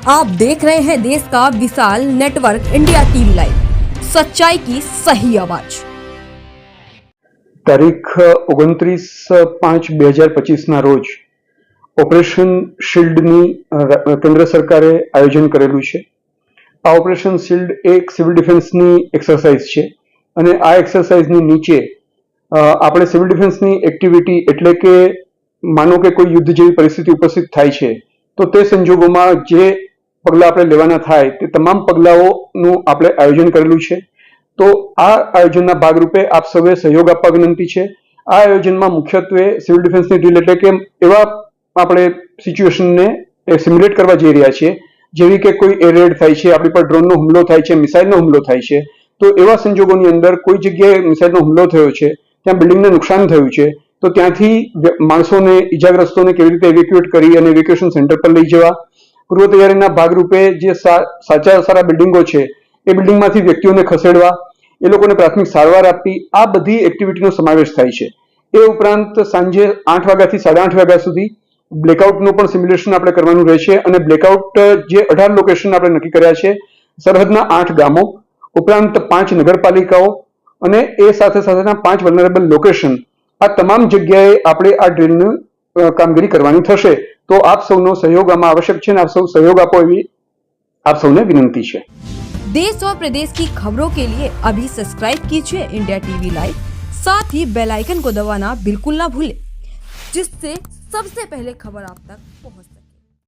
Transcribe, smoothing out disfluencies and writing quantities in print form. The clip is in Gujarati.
आप देख रहे हैं देश का विशाल नेटवर्क इंडिया टीवी लाइव, सच्चाई की सही आवाज। તારીખ 29/5/2025 રોજ ઓપરેશન શિલ્ડની કેન્દ્ર સરકારે આયોજન કરેલું છે। આ ઓપરેશન શિલ્ડ એક સિવિલ ડિફેન્સની એક્સરસાઇઝ છે અને આ એક્સરસાઇઝની નીચે આપણે સિવિલ ડિફેન્સની એક્ટિવિટી એટલે કે માનો કે કોઈ યુદ્ધ જેવી પરિસ્થિતિ ઉપસ્થિત થાય છે તો તે સંજોગોમાં જે પગલાં આપણે લેવાના થાય તે તમામ પગલાઓનું આપણે આયોજન કરેલું છે। તો આ આયોજનના ભાગરૂપે આપ સૌએ સહયોગ આપવા વિનંતી છે। આ આયોજનમાં મુખ્યત્વે સિવિલ ડિફેન્સની ડ્રીલ એટલે કે એવા આપણે સિચ્યુએશનને સિમ્યુલેટ કરવા જઈ રહ્યા છીએ જેવી કે કોઈ એર રેડ થાય છે, આપણી પર ડ્રોનનો હુમલો થાય છે, મિસાઇલનો હુમલો થાય છે, તો એવા સંજોગોની અંદર કોઈ જગ્યાએ મિસાઇલનો હુમલો થયો છે, ત્યાં બિલ્ડિંગને નુકસાન થયું છે, તો ત્યાંથી માણસોને ઇજાગ્રસ્તોને કેવી રીતે એવેક્યુએટ કરી અને એવેક્યુએશન સેન્ટર પર લઈ જવા, પૂર્વ તૈયારીના ભાગરૂપે જે સારા બિલ્ડિંગો છે એ બિલ્ડિંગમાંથી વ્યક્તિઓને ખસેડવા, એ લોકોને પ્રાથમિક સારવાર આપવી, આ બધી એક્ટિવિટીનો સમાવેશ થાય છે। એ ઉપરાંત સાંજે 8 વાગ્યાથી 8:30 વાગ્યા સુધી બ્લેકઆઉટનું પણ સિમ્યુલેશન આપણે કરવાનું રહેશે અને બ્લેકઆઉટ જે 18 લોકેશન આપણે નક્કી કર્યા છે, સરહદના 8 ગામો ઉપરાંત 5 નગરપાલિકાઓ અને એ સાથે સાથેના 5 વલ્નરેબલ લોકેશન, આ તમામ જગ્યાએ આપણે આ ડ્રીલની કામગીરી કરવાની થશે। તો આપ સૌનો સહયોગ આમાં આવશ્યક છે અને આપ સૌ સહयोग આપો એવી આપ સૌને વિનંતી છે। देश और प्रदेश की खबरों के लिए अभी सब्सक्राइब कीजिए इंडिया टीवी लाइव, साथ ही बेल आइकन को दबाना बिल्कुल ना भूलें, जिससे सबसे पहले खबर आप तक पहुंच सके।